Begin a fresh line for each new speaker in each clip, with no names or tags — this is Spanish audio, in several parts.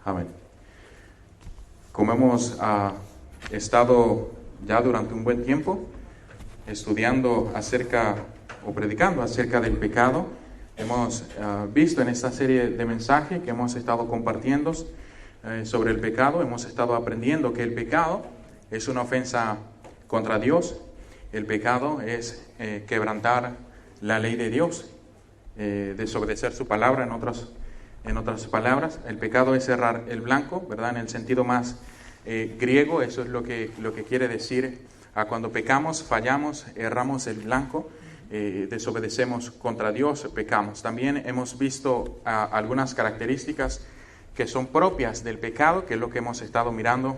Amén. Como hemos estado ya durante un buen tiempo estudiando predicando acerca del pecado, hemos visto en esta serie de mensajes que hemos estado compartiendo sobre el pecado, hemos estado aprendiendo que el pecado es una ofensa contra Dios. El pecado es quebrantar la ley de Dios, desobedecer su palabra. En otras palabras, el pecado es cerrar el blanco, ¿verdad? En el sentido más griego, eso es lo que quiere decir cuando pecamos, fallamos, erramos el blanco, desobedecemos contra Dios, pecamos. También hemos visto algunas características que son propias del pecado, que es lo que hemos estado mirando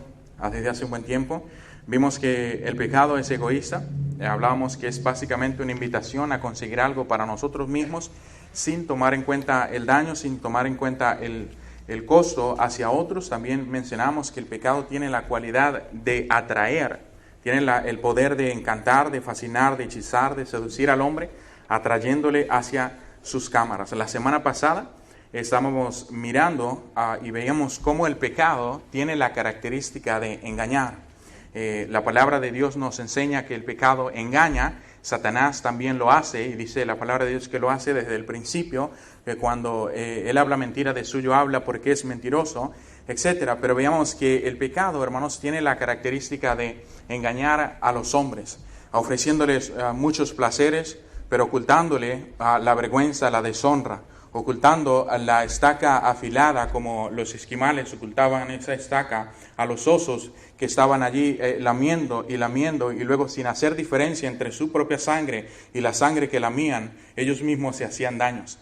desde hace un buen tiempo. Vimos que el pecado es egoísta, hablábamos que es básicamente una invitación a conseguir algo para nosotros mismos, sin tomar en cuenta el daño, sin tomar en cuenta el costo hacia otros. También mencionamos que el pecado tiene la cualidad de atraer, tiene el poder de encantar, de fascinar, de hechizar, de seducir al hombre, atrayéndole hacia sus cámaras. La semana pasada estábamos mirando y veíamos cómo el pecado tiene la característica de engañar. La palabra de Dios nos enseña que el pecado engaña. Satanás también lo hace, y dice la palabra de Dios que lo hace desde el principio, que cuando él habla mentira, de suyo habla porque es mentiroso, etc. Pero veamos que el pecado, hermanos, tiene la característica de engañar a los hombres, ofreciéndoles muchos placeres, pero ocultándole la vergüenza, la deshonra, ocultando la estaca afilada, como los esquimales ocultaban esa estaca a los osos que estaban allí lamiendo, y luego, sin hacer diferencia entre su propia sangre y la sangre que lamían, ellos mismos se hacían daños.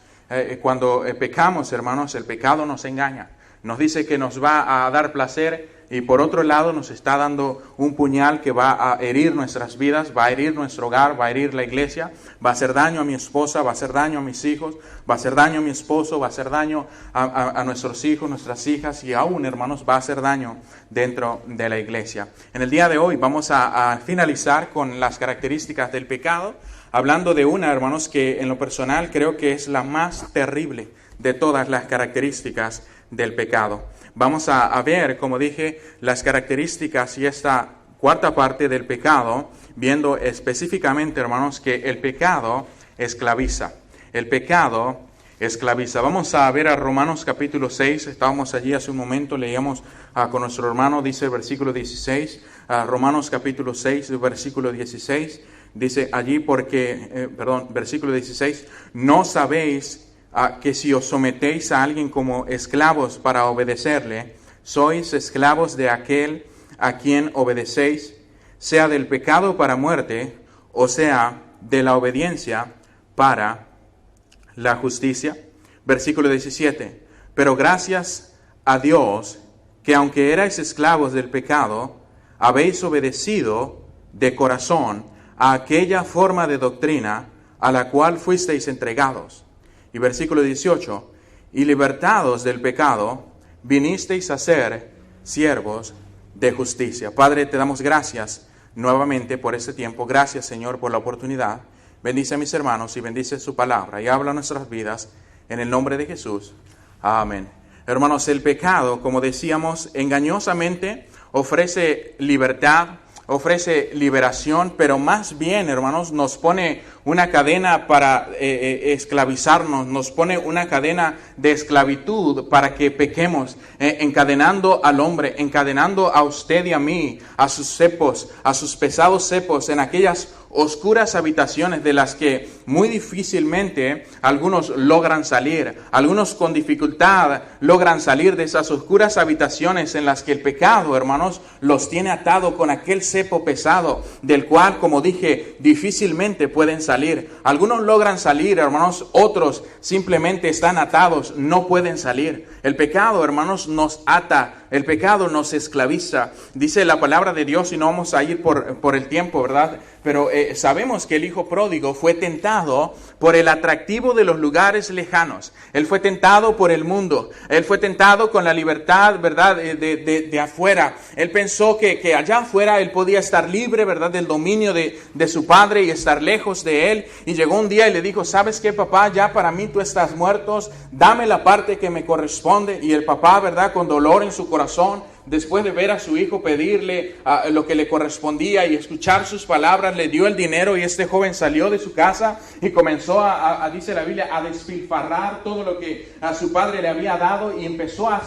Cuando pecamos, hermanos, el pecado nos engaña. Nos dice que nos va a dar placer, y por otro lado nos está dando un puñal que va a herir nuestras vidas, va a herir nuestro hogar, va a herir la iglesia, va a hacer daño a mi esposa, va a hacer daño a mis hijos, va a hacer daño a mi esposo, va a hacer daño a nuestros hijos, nuestras hijas, y aún, hermanos, va a hacer daño dentro de la iglesia. En el día de hoy vamos a finalizar con las características del pecado, hablando de una, hermanos, que en lo personal creo que es la más terrible de todas las características del pecado. Vamos a ver, como dije, las características y esta cuarta parte del pecado, viendo específicamente, hermanos, que el pecado esclaviza. El pecado esclaviza. Vamos a ver a Romanos capítulo 6, estábamos allí hace un momento, leíamos con nuestro hermano, dice el versículo 16, Romanos capítulo 6, versículo 16, dice allí versículo 16, ¿no sabéis que si os sometéis a alguien como esclavos para obedecerle, sois esclavos de aquel a quien obedecéis, sea del pecado para muerte, o sea de la obediencia para la justicia? Versículo 17, pero gracias a Dios, que aunque erais esclavos del pecado, habéis obedecido de corazón a aquella forma de doctrina a la cual fuisteis entregados. Y versículo 18, y libertados del pecado, vinisteis a ser siervos de justicia. Padre, te damos gracias nuevamente por este tiempo. Gracias, Señor, por la oportunidad. Bendice a mis hermanos y bendice su palabra y habla nuestras vidas en el nombre de Jesús. Amén. Hermanos, el pecado, como decíamos, engañosamente ofrece libertad, ofrece liberación, pero más bien, hermanos, nos pone una cadena para esclavizarnos, nos pone una cadena de esclavitud para que pequemos, encadenando al hombre, encadenando a usted y a mí, a sus cepos, a sus pesados cepos, en aquellas oscuras habitaciones de las que muy difícilmente algunos logran salir. Algunos con dificultad logran salir de esas oscuras habitaciones en las que el pecado, hermanos, los tiene atado con aquel cepo pesado, del cual, como dije, difícilmente pueden salir. Algunos logran salir, hermanos, otros simplemente están atados, no pueden salir. El pecado, hermanos, nos ata el pecado nos esclaviza. Dice la palabra de Dios, y no vamos a ir por el tiempo, ¿verdad? Pero sabemos que el hijo pródigo fue tentado por el atractivo de los lugares lejanos. Él fue tentado por el mundo. Él fue tentado con la libertad, ¿verdad? De afuera. Él pensó que allá afuera él podía estar libre, ¿verdad? Del dominio de su padre y estar lejos de él. Y llegó un día y le dijo, ¿sabes qué, papá? Ya para mí tú estás muerto. Dame la parte que me corresponde. Y el papá, ¿verdad? Con dolor en su corazón, después de ver a su hijo pedirle lo que le correspondía y escuchar sus palabras, le dio el dinero y este joven salió de su casa y comenzó dice la Biblia, a despilfarrar todo lo que a su padre le había dado y empezó a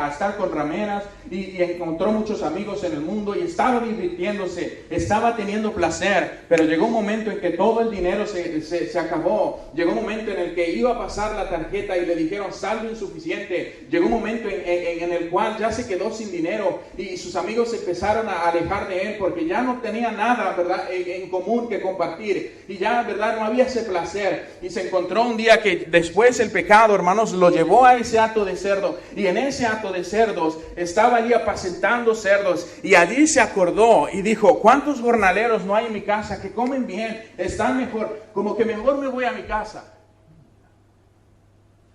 estar con rameras y encontró muchos amigos en el mundo y estaba divirtiéndose, estaba teniendo placer, pero llegó un momento en que todo el dinero se acabó, llegó un momento en el que iba a pasar la tarjeta y le dijeron saldo insuficiente, llegó un momento en el cual ya se quedó sin dinero y sus amigos se empezaron a alejar de él porque ya no tenía nada, ¿verdad?, en común que compartir y ya, ¿verdad?, no había ese placer y se encontró un día que después el pecado, hermanos, lo llevó a ese hato de cerdo y en ese hato de cerdos estaba allí apacentando cerdos y allí se acordó y dijo, ¿cuántos jornaleros no hay en mi casa que comen bien, están mejor, como que mejor me voy a mi casa?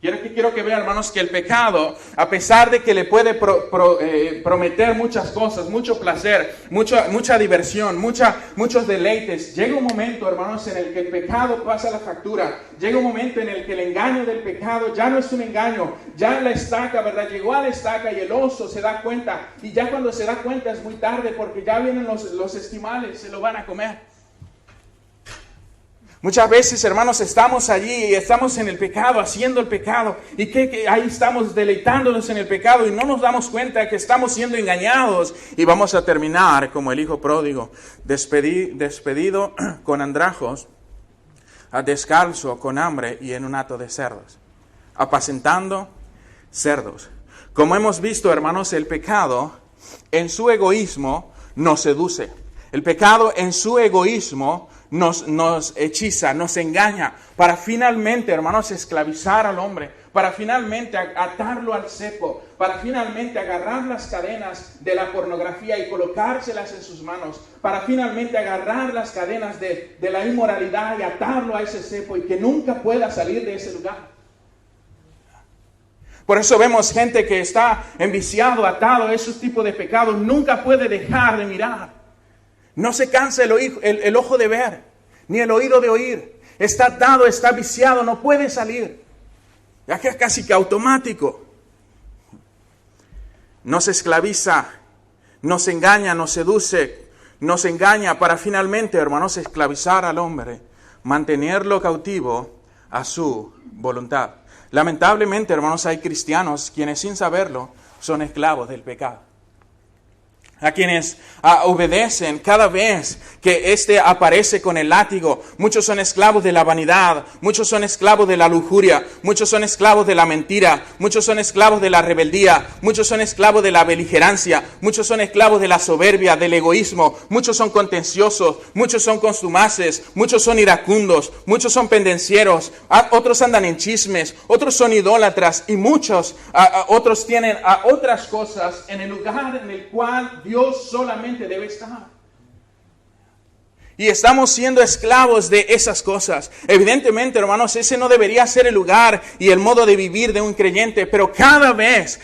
Quiero que vean, hermanos, que el pecado, a pesar de que le puede prometer muchas cosas, mucho placer, mucha diversión, muchos deleites, llega un momento, hermanos, en el que el pecado pasa la factura. Llega un momento en el que el engaño del pecado ya no es un engaño, ya la estaca, ¿verdad? Llegó a la estaca y el oso se da cuenta, y ya cuando se da cuenta es muy tarde porque ya vienen los esquimales, se lo van a comer. Muchas veces, hermanos, estamos allí y estamos en el pecado, haciendo el pecado y que ahí estamos deleitándonos en el pecado y no nos damos cuenta que estamos siendo engañados y vamos a terminar como el hijo pródigo, despedido con andrajos, descalzo, con hambre y en un hato de cerdos, apacentando cerdos. Como hemos visto, hermanos, el pecado en su egoísmo nos seduce. El pecado en su egoísmo nos hechiza, nos engaña, para finalmente, hermanos, esclavizar al hombre, para finalmente atarlo al cepo, para finalmente agarrar las cadenas de la pornografía y colocárselas en sus manos, para finalmente agarrar las cadenas de la inmoralidad y atarlo a ese cepo y que nunca pueda salir de ese lugar. Por eso vemos gente que está enviciado, atado a esos tipos de pecados, nunca puede dejar de mirar. No se cansa el ojo de ver, ni el oído de oír. Está atado, está viciado, no puede salir. Ya que es casi que automático. Nos esclaviza, nos engaña, nos seduce, nos engaña para finalmente, hermanos, esclavizar al hombre, mantenerlo cautivo a su voluntad. Lamentablemente, hermanos, hay cristianos quienes sin saberlo son esclavos del pecado. A quienes obedecen cada vez que éste aparece con el látigo. Muchos son esclavos de la vanidad, muchos son esclavos de la lujuria, muchos son esclavos de la mentira, muchos son esclavos de la rebeldía, muchos son esclavos de la beligerancia, muchos son esclavos de la soberbia, del egoísmo, muchos son contenciosos, muchos son contumaces, muchos son iracundos, muchos son pendencieros, otros andan en chismes, otros son idólatras y muchos otros tienen otras cosas en el lugar en el cual Dios solamente debe estar. Y estamos siendo esclavos de esas cosas. Evidentemente, hermanos, ese no debería ser el lugar y el modo de vivir de un creyente. Pero cada vez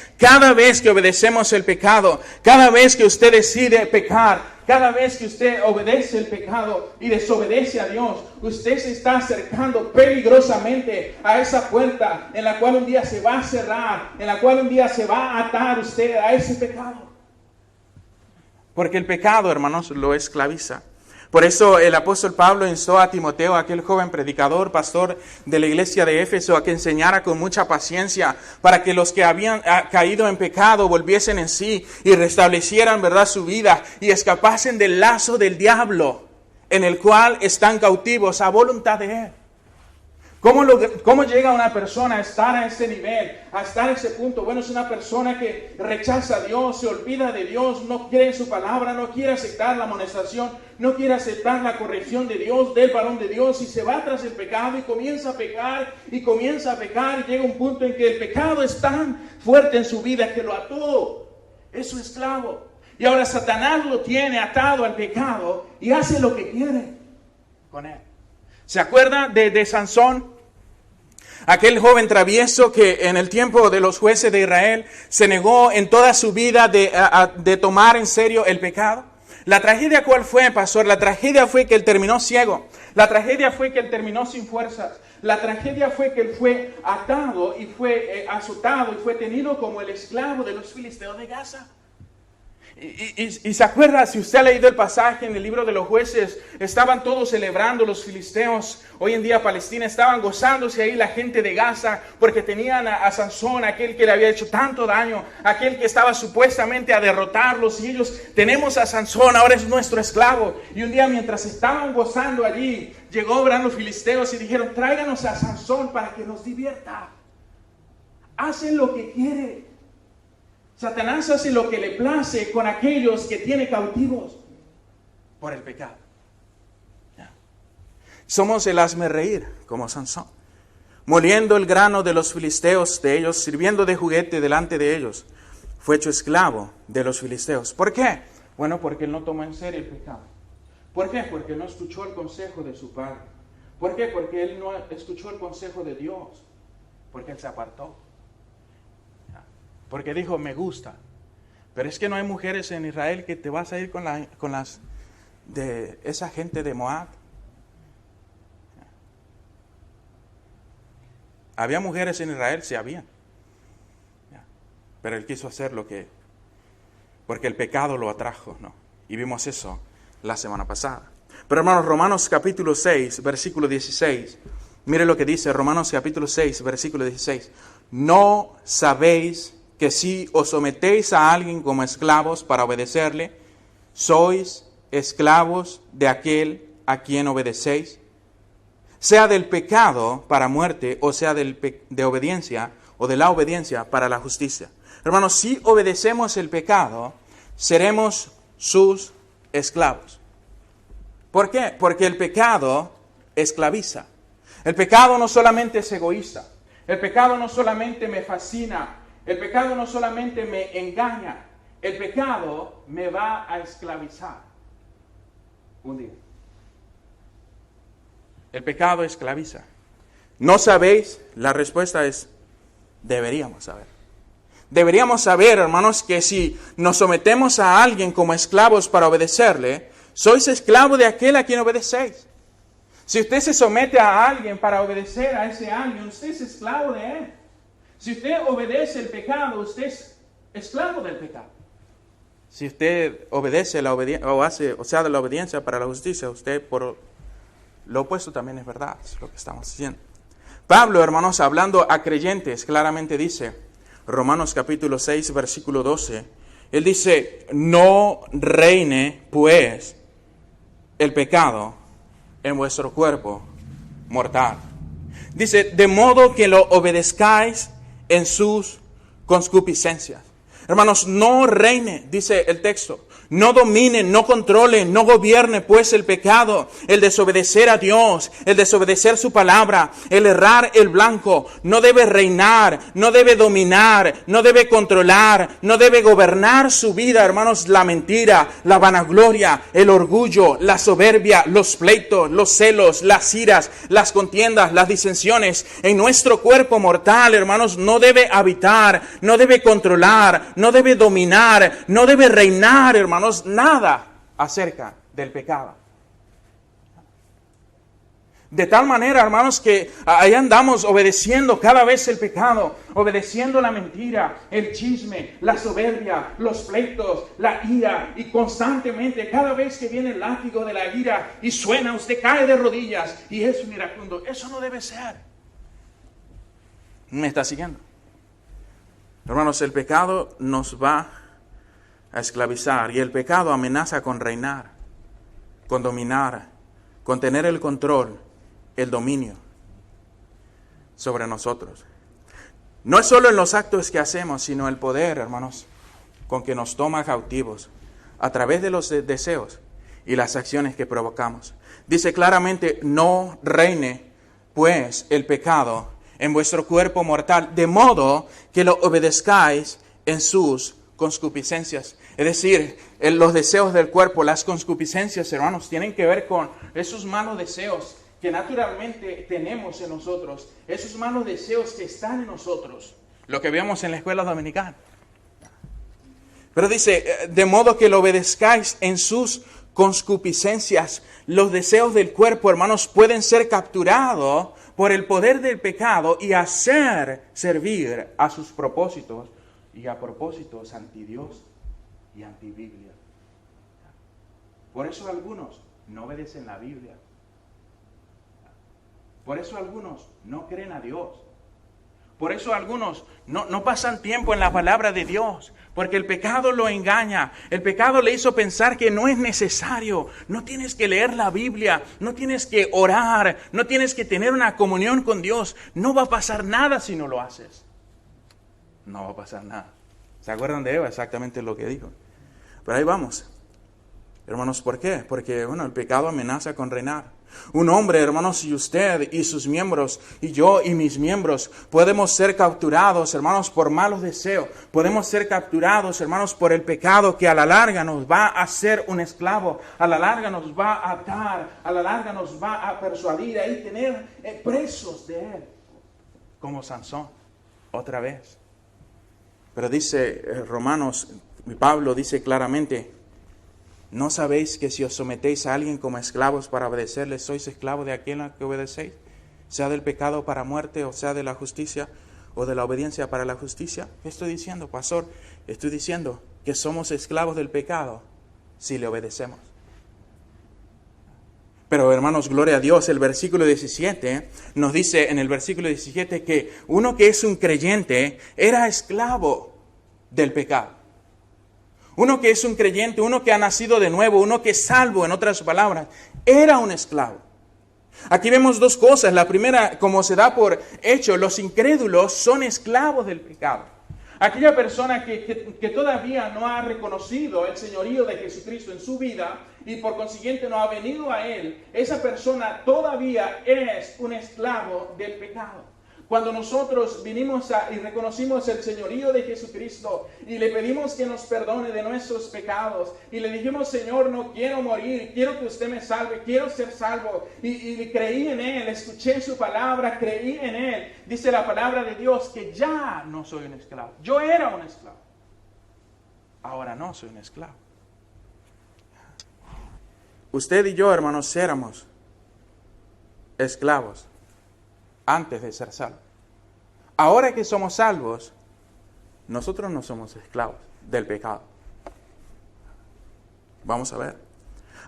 que obedecemos el pecado, cada vez que usted decide pecar, cada vez que usted obedece el pecado y desobedece a Dios, usted se está acercando peligrosamente a esa puerta en la cual un día se va a cerrar, en la cual un día se va a atar usted a ese pecado. Porque el pecado, hermanos, lo esclaviza. Por eso el apóstol Pablo instó a Timoteo, aquel joven predicador, pastor de la iglesia de Éfeso, a que enseñara con mucha paciencia para que los que habían caído en pecado volviesen en sí y restablecieran, ¿verdad?, su vida y escapasen del lazo del diablo en el cual están cautivos a voluntad de él. ¿Cómo llega una persona a estar a ese nivel, a estar a ese punto? Bueno, es una persona que rechaza a Dios, se olvida de Dios, no cree en su palabra, no quiere aceptar la amonestación, no quiere aceptar la corrección de Dios, del varón de Dios, y se va tras el pecado y comienza a pecar, y llega un punto en que el pecado es tan fuerte en su vida que lo ató
es su esclavo. Y ahora Satanás lo tiene atado al pecado y hace lo que quiere con él. ¿Se acuerda de Sansón? Aquel joven travieso que en el tiempo de los jueces de Israel se negó en toda su vida de tomar en serio el pecado. La tragedia, ¿cuál fue, pastor? La tragedia fue que él terminó ciego. La tragedia fue que él terminó sin fuerzas. La tragedia fue que él fue atado y fue azotado y fue tenido como el esclavo de los filisteos de Gaza. Y se acuerda, si usted ha leído el pasaje en el libro de los jueces, estaban todos celebrando los filisteos. Hoy en día Palestina, estaban gozándose ahí la gente de Gaza porque tenían a Sansón, aquel que le había hecho tanto daño, aquel que estaba supuestamente a derrotarlos, y ellos, tenemos a Sansón, ahora es nuestro esclavo. Y un día, mientras estaban gozando allí, llegó los filisteos y dijeron: tráiganos a Sansón para que nos divierta. Hacen lo que quiere. Satanás hace lo que le place con aquellos que tiene cautivos por el pecado. Somos el hazmerreír, como Sansón, moliendo el grano de los filisteos de ellos, sirviendo de juguete delante de ellos. Fue hecho esclavo de los filisteos. ¿Por qué? Bueno, porque él no tomó en serio el pecado. ¿Por qué? Porque no escuchó el consejo de su padre. ¿Por qué? Porque él no escuchó el consejo de Dios. Porque él se apartó. Porque dijo: me gusta. Pero es que no hay mujeres en Israel, que te vas a ir con las de esa gente de Moab. ¿Había mujeres en Israel? Sí, había. Pero él quiso hacer porque el pecado lo atrajo, ¿no? Y vimos eso la semana pasada. Pero hermanos, Romanos capítulo 6, versículo 16. Mire lo que dice Romanos capítulo 6, versículo 16. ¿No sabéis que si os sometéis a alguien como esclavos para obedecerle, sois esclavos de aquel a quien obedecéis? Sea del pecado para muerte, o sea de obediencia, o de la obediencia para la justicia. Hermanos, si obedecemos el pecado, seremos sus esclavos. ¿Por qué? Porque el pecado esclaviza. El pecado no solamente es egoísta. El pecado no solamente me fascina. El pecado no solamente me engaña. El pecado me va a esclavizar un día. El pecado esclaviza. ¿No sabéis? La respuesta es: deberíamos saber. Deberíamos saber, hermanos, que si nos sometemos a alguien como esclavos para obedecerle, sois esclavo de aquel a quien obedecéis. Si usted se somete a alguien para obedecer a ese alguien, usted es esclavo de él. Si usted obedece el pecado, usted es esclavo del pecado. Si usted obedece o sea de la obediencia para la justicia, usted por lo opuesto también es verdad, es lo que estamos diciendo. Pablo, hermanos, hablando a creyentes, claramente dice, Romanos capítulo 6, versículo 12, él dice: no reine pues el pecado en vuestro cuerpo mortal. Dice: de modo que lo obedezcáis en sus concupiscencias. Hermanos, no reine, dice el texto. No domine, no controle, no gobierne pues el pecado, el desobedecer a Dios, el desobedecer su palabra, el errar el blanco. No debe reinar, no debe dominar, no debe controlar, no debe gobernar su vida, hermanos, la mentira, la vanagloria, el orgullo, la soberbia, los pleitos, los celos, las iras, las contiendas, las disensiones. En nuestro cuerpo mortal, hermanos, no debe habitar, no debe controlar, no debe dominar, no debe reinar, hermanos, nada acerca del pecado. De tal manera, hermanos, que ahí andamos obedeciendo cada vez el pecado, obedeciendo la mentira, el chisme, la soberbia, los pleitos, la ira, y constantemente, cada vez que viene el látigo de la ira y suena, usted cae de rodillas y es un iracundo. Eso no debe ser. ¿Me está siguiendo? Hermanos, el pecado nos va a esclavizar, y el pecado amenaza con reinar, con dominar, con tener el control, el dominio sobre nosotros. No es solo en los actos que hacemos, sino el poder, hermanos, con que nos toma cautivos a través de los deseos y las acciones que provocamos. Dice claramente: no reine pues el pecado en vuestro cuerpo mortal, de modo que lo obedezcáis en sus concupiscencias. Es decir, los deseos del cuerpo, las concupiscencias, hermanos, tienen que ver con esos malos deseos que naturalmente tenemos en nosotros, esos malos deseos que están en nosotros, lo que vemos en la escuela dominical. Pero dice, de modo que lo obedezcáis en sus concupiscencias. Los deseos del cuerpo, hermanos, pueden ser capturados por el poder del pecado y hacer servir a sus propósitos y a propósitos anti Dios y anti Biblia. Por eso algunos no obedecen la Biblia. Por eso algunos no creen a Dios. Por eso algunos no pasan tiempo en la palabra de Dios, porque el pecado lo engaña. El pecado le hizo pensar que no es necesario. No tienes que leer la Biblia, no tienes que orar, no tienes que tener una comunión con Dios. No va a pasar nada si no lo haces. No va a pasar nada. ¿Se acuerdan de Eva? Exactamente lo que dijo. Pero ahí vamos. Hermanos, ¿por qué? Porque, el pecado amenaza con reinar. Un hombre, hermanos, y usted y sus miembros, y yo y mis miembros, podemos ser capturados, hermanos, por malos deseos. Podemos ser capturados, hermanos, por el pecado que a la larga nos va a hacer un esclavo. A la larga nos va a atar, a la larga nos va a persuadir y tener presos de él. Como Sansón, otra vez. Pero dice Romanos, Pablo dice claramente, ¿no sabéis que si os sometéis a alguien como esclavos para obedecerle, sois esclavos de aquel a que obedecéis? Sea del pecado para muerte, o sea de la justicia, o de la obediencia para la justicia. ¿Qué estoy diciendo, pastor? Estoy diciendo que somos esclavos del pecado si le obedecemos. Pero, hermanos, gloria a Dios, el versículo 17 nos dice en el versículo 17 que uno que es un creyente era esclavo del pecado. Uno que es un creyente, uno que ha nacido de nuevo, uno que es salvo, en otras palabras, era un esclavo. Aquí vemos dos cosas. La primera, como se da por hecho, los incrédulos son esclavos del pecado. Aquella persona que todavía no ha reconocido el señorío de Jesucristo en su vida y por consiguiente no ha venido a Él, esa persona todavía es un esclavo del pecado. Cuando nosotros vinimos y reconocimos el señorío de Jesucristo y le pedimos que nos perdone de nuestros pecados y le dijimos, Señor, no quiero morir, quiero que usted me salve, quiero ser salvo, y creí en Él, escuché su palabra, creí en Él, dice la palabra de Dios que ya no soy un esclavo. Yo era un esclavo, ahora no soy un esclavo. Usted y yo, hermanos, éramos esclavos antes de ser salvos. Ahora que somos salvos, nosotros no somos esclavos del pecado. Vamos a ver.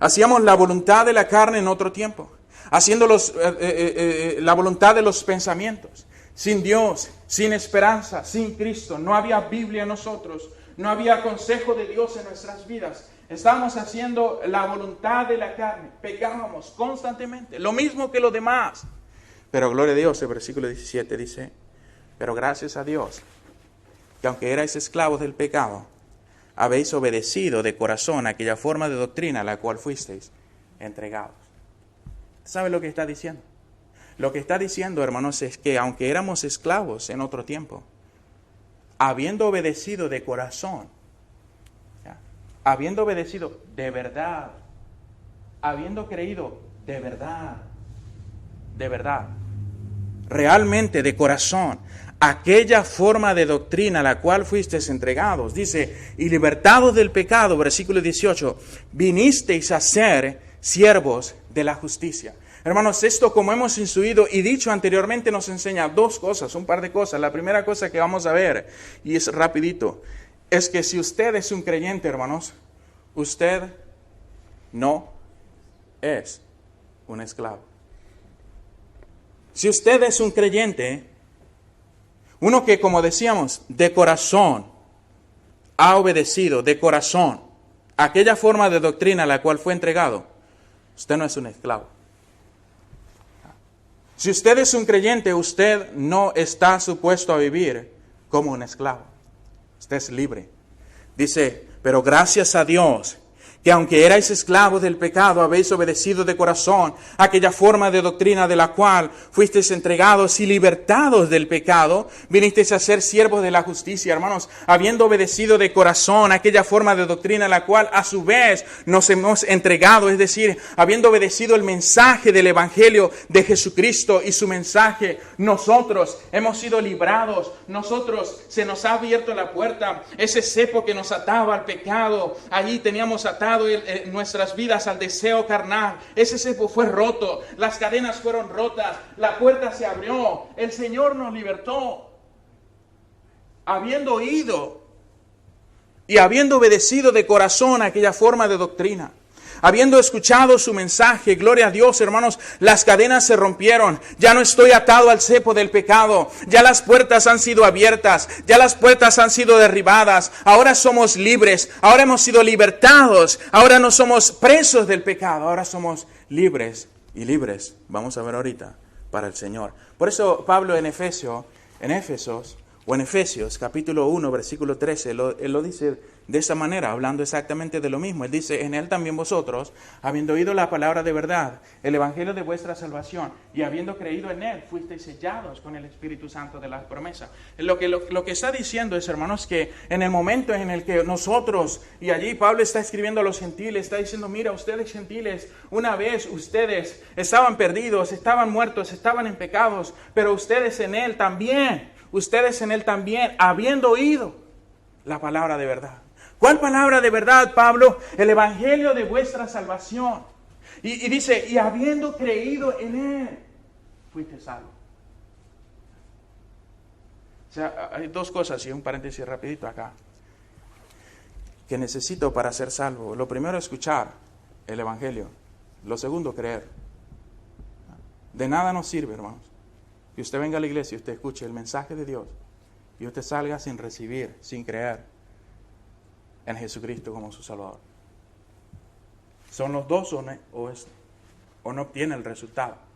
Hacíamos la voluntad de la carne en otro tiempo, haciendo la voluntad de los pensamientos. Sin Dios, sin esperanza, sin Cristo, no había Biblia en nosotros, no había consejo de Dios en nuestras vidas. Estábamos haciendo la voluntad de la carne, pecábamos constantemente, lo mismo que los demás. Pero gloria a Dios, el versículo 17 dice, pero gracias a Dios, que aunque erais esclavos del pecado, habéis obedecido de corazón aquella forma de doctrina a la cual fuisteis entregados. ¿Sabe lo que está diciendo? Lo que está diciendo, hermanos, es que aunque éramos esclavos en otro tiempo, habiendo obedecido de corazón, habiendo obedecido de verdad, habiendo creído de verdad, realmente de corazón, aquella forma de doctrina a la cual fuisteis entregados, dice, y libertados del pecado, versículo 18, vinisteis a ser siervos de la justicia. Hermanos, esto, como hemos instruido y dicho anteriormente, nos enseña dos cosas, un par de cosas. La primera cosa que vamos a ver, y es rapidito, es que si usted es un creyente, hermanos, usted no es un esclavo. Si usted es un creyente, uno que, como decíamos, de corazón ha obedecido, de corazón, aquella forma de doctrina a la cual fue entregado, usted no es un esclavo. Si usted es un creyente, usted no está supuesto a vivir como un esclavo. Usted es libre. Dice, pero gracias a Dios, que aunque erais esclavos del pecado, habéis obedecido de corazón aquella forma de doctrina de la cual fuisteis entregados y libertados del pecado, vinisteis a ser siervos de la justicia, hermanos, habiendo obedecido de corazón aquella forma de doctrina a la cual a su vez nos hemos entregado, es decir, habiendo obedecido el mensaje del Evangelio de Jesucristo y su mensaje, nosotros hemos sido librados, nosotros se nos ha abierto la puerta, ese cepo que nos ataba al pecado, allí teníamos atado nuestras vidas al deseo carnal, ese cepo fue roto, las cadenas fueron rotas, la puerta se abrió, el Señor nos libertó, habiendo oído y habiendo obedecido de corazón aquella forma de doctrina. Habiendo escuchado su mensaje, gloria a Dios, hermanos, las cadenas se rompieron. Ya no estoy atado al cepo del pecado. Ya las puertas han sido abiertas. Ya las puertas han sido derribadas. Ahora somos libres. Ahora hemos sido libertados. Ahora no somos presos del pecado. Ahora somos libres y libres. Vamos a ver ahorita para el Señor. Por eso Pablo en Efesios capítulo 1, versículo 13, él lo dice de esa manera, hablando exactamente de lo mismo. Él dice, en él también vosotros, habiendo oído la palabra de verdad, el evangelio de vuestra salvación, y habiendo creído en él, fuisteis sellados con el Espíritu Santo de la promesa. Lo que está diciendo es, hermanos, que en el momento en el que nosotros, y allí Pablo está escribiendo a los gentiles, está diciendo, mira, ustedes gentiles, una vez ustedes estaban perdidos, estaban muertos, estaban en pecados, pero ustedes en él también, habiendo oído la palabra de verdad. ¿Cuál palabra de verdad, Pablo? El evangelio de vuestra salvación. Y dice, y habiendo creído en él, fuiste salvo. O sea, hay dos cosas, y un paréntesis rapidito acá, que necesito para ser salvo. Lo primero, escuchar el evangelio. Lo segundo, creer. De nada nos sirve, hermanos, que usted venga a la iglesia y usted escuche el mensaje de Dios y usted salga sin recibir, sin creer en Jesucristo como su Salvador. ¿Son los dos o no obtiene el resultado?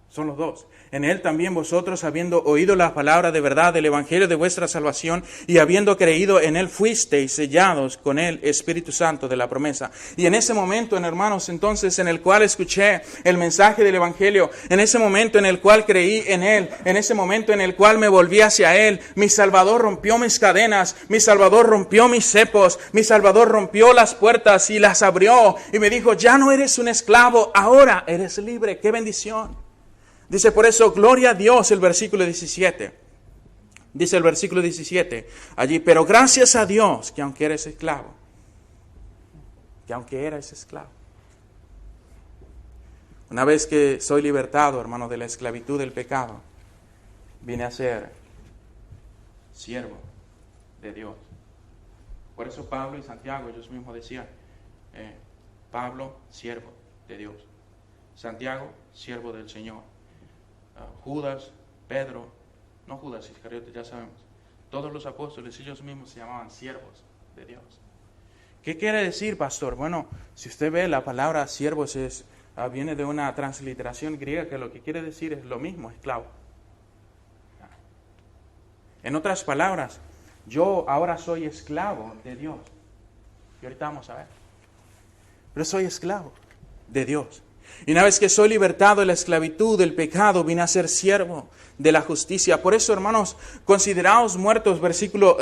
Son los dos. En él también vosotros, habiendo oído la palabra de verdad del evangelio de vuestra salvación y habiendo creído en él, fuisteis sellados con el Espíritu Santo de la promesa. Y en ese momento, hermanos, entonces, en el cual escuché el mensaje del evangelio, en ese momento en el cual creí en él, en ese momento en el cual me volví hacia él, mi Salvador rompió mis cadenas, mi Salvador rompió mis cepos, mi Salvador rompió las puertas y las abrió y me dijo, ya no eres un esclavo, ahora eres libre. ¡Qué bendición! Dice por eso, gloria a Dios, el versículo 17. Dice el versículo 17 allí, pero gracias a Dios que aunque eres esclavo, una vez que soy libertado, hermano, de la esclavitud del pecado, vine a ser siervo de Dios. Por eso Pablo y Santiago, ellos mismos decían, Pablo, siervo de Dios. Santiago, siervo del Señor. Judas, Pedro, no Judas Iscariote, ya sabemos. Todos los apóstoles, ellos mismos se llamaban siervos de Dios. ¿Qué quiere decir, pastor? Bueno, si usted ve la palabra siervos viene de una transliteración griega que lo que quiere decir es lo mismo, esclavo. En otras palabras, yo ahora soy esclavo de Dios. Y ahorita vamos a ver. Pero soy esclavo de Dios. Y una vez que soy libertado de la esclavitud del pecado, vine a ser siervo de la justicia. Por eso, hermanos, consideraos muertos, versículo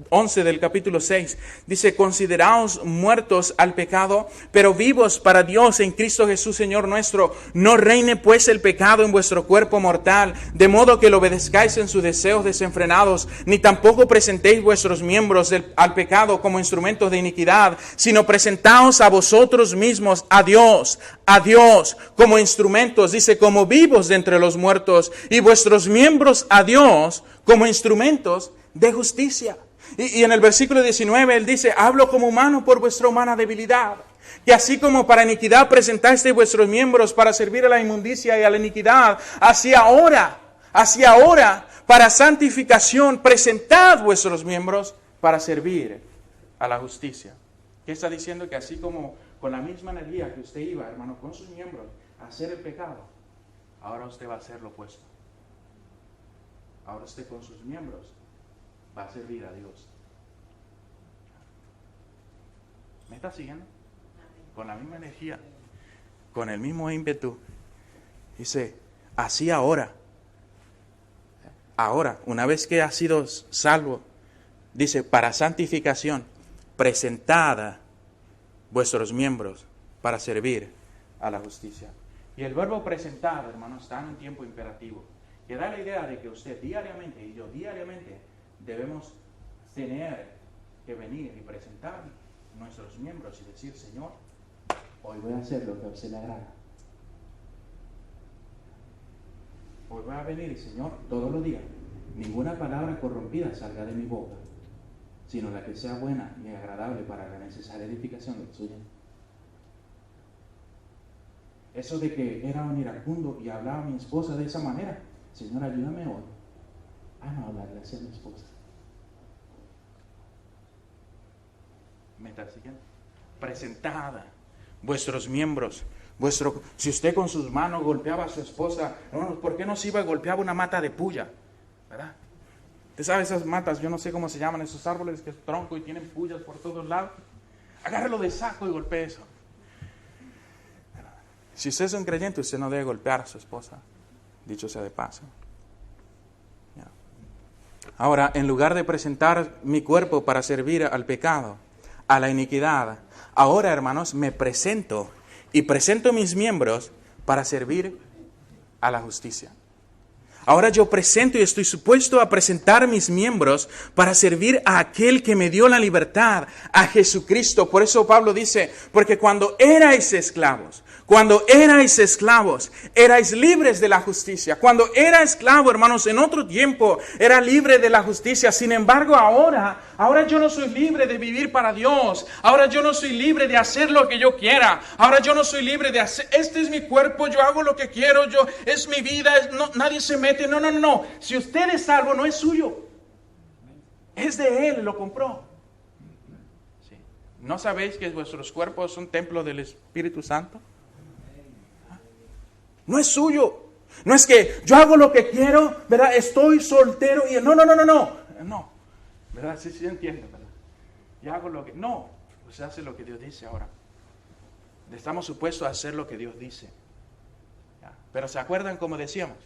11 del capítulo 6. Dice, consideraos muertos al pecado, pero vivos para Dios en Cristo Jesús, Señor nuestro. No reine pues el pecado en vuestro cuerpo mortal, de modo que lo obedezcáis en sus deseos desenfrenados, ni tampoco presentéis vuestros miembros al pecado como instrumentos de iniquidad, sino presentaos a vosotros mismos a Dios, como instrumentos, dice, como vivos de entre los muertos, y vuestros miembros a Dios como instrumentos de justicia. Y en el versículo 19 él dice, hablo como humano por vuestra humana debilidad, que así como para iniquidad presentasteis vuestros miembros para servir a la inmundicia y a la iniquidad, así ahora, para santificación, presentad vuestros miembros para servir a la justicia. ¿Qué está diciendo? Que así como con la misma energía que usted iba, hermano, con sus miembros a hacer el pecado, ahora usted va a hacer lo opuesto. Ahora usted con sus miembros va a servir a Dios. ¿Me está siguiendo? Con la misma energía, con el mismo ímpetu. Dice, así ahora, una vez que has sido salvo, dice, para santificación, presentad vuestros miembros para servir a la justicia. Y el verbo presentar, hermanos, está en un tiempo imperativo, que da la idea de que usted diariamente y yo diariamente debemos tener que venir y presentar nuestros miembros y decir, Señor, hoy voy a hacer lo que a usted le agrada. Hoy voy a venir y, Señor, todos los días, ninguna palabra corrompida salga de mi boca, sino la que sea buena y agradable para la necesaria edificación del suyo. Eso de que era un iracundo y hablaba a mi esposa de esa manera, Señor, ayúdame hoy a no hablarle así a mi esposa. ¿Me está siguiendo? Presentada vuestros miembros, si usted con sus manos golpeaba a su esposa, hermanos, ¿por qué no se iba y golpeaba una mata de puya? ¿Verdad? Usted sabe esas matas, yo no sé cómo se llaman esos árboles que es tronco y tienen puyas por todos lados. Agárrelo de saco y golpee eso. Si usted es un creyente, usted no debe golpear a su esposa, dicho sea de paso. Ahora, en lugar de presentar mi cuerpo para servir al pecado, a la iniquidad, ahora, hermanos, me presento y presento mis miembros para servir a la justicia. Ahora yo presento y estoy supuesto a presentar mis miembros para servir a aquel que me dio la libertad, a Jesucristo. Por eso Pablo dice, porque cuando erais esclavos, erais libres de la justicia. Cuando era esclavo, hermanos, en otro tiempo era libre de la justicia. Sin embargo, ahora yo no soy libre de vivir para Dios. Ahora yo no soy libre de hacer lo que yo quiera. Ahora yo no soy libre de hacer, este es mi cuerpo, yo hago lo que quiero, es mi vida, nadie se mete. No. Si usted es salvo, no es suyo. Es de Él, lo compró. Sí. ¿No sabéis que vuestros cuerpos son templo del Espíritu Santo? No es suyo. No es que yo hago lo que quiero, ¿verdad? Estoy soltero y no. No, ¿verdad? Sí, entiendo, ¿verdad? Yo hago lo que... No, usted hace lo que Dios dice ahora. Estamos supuestos a hacer lo que Dios dice. ¿Ya? Pero ¿se acuerdan como decíamos?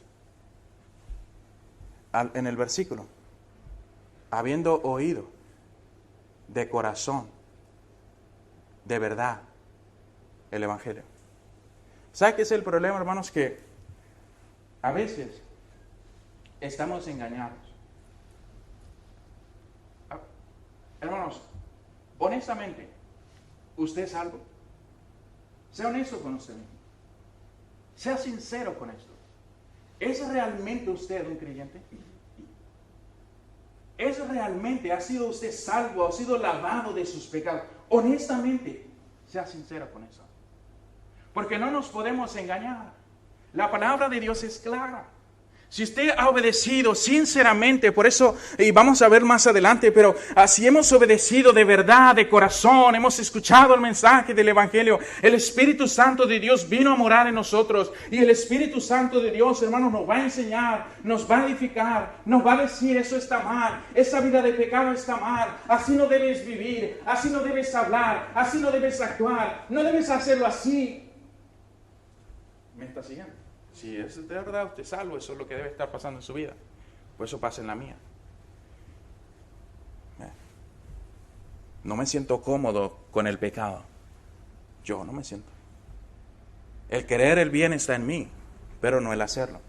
En el versículo, habiendo oído de corazón, de verdad, el Evangelio. ¿Sabe qué es el problema, hermanos? Que a veces estamos engañados. Hermanos, honestamente, ¿usted es salvo? Sea honesto con usted mismo. Sea sincero con esto. ¿Es realmente usted un creyente? ¿Es realmente, ha sido usted salvo, ha sido lavado de sus pecados? Honestamente, sea sincero con eso. Porque no nos podemos engañar. La palabra de Dios es clara. Si usted ha obedecido sinceramente, por eso, y vamos a ver más adelante, pero si hemos obedecido de verdad, de corazón, hemos escuchado el mensaje del Evangelio, el Espíritu Santo de Dios vino a morar en nosotros, y el Espíritu Santo de Dios, hermanos, nos va a enseñar, nos va a edificar, nos va a decir, eso está mal, esa vida de pecado está mal, así no debes vivir, así no debes hablar, así no debes actuar, no debes hacerlo así. ¿Me está siguiendo? Si es de verdad usted es salvo, eso es lo que debe estar pasando en su vida. Pues eso pasa en la mía. No me siento cómodo con el pecado. Yo no me siento. El querer el bien está en mí, pero no el hacerlo.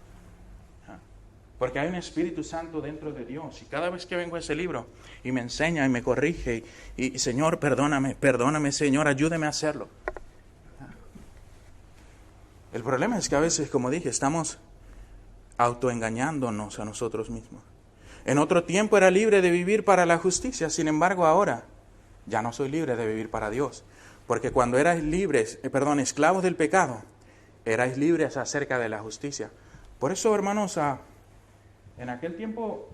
Porque hay un Espíritu Santo dentro de Dios. Y cada vez que vengo a ese libro y me enseña y me corrige, y Señor, perdóname, Señor, ayúdeme a hacerlo. El problema es que a veces, como dije, estamos autoengañándonos a nosotros mismos. En otro tiempo era libre de vivir para la justicia, sin embargo ahora ya no soy libre de vivir para Dios. Porque cuando erais esclavos del pecado, erais libres acerca de la justicia. Por eso, hermanos, en aquel tiempo,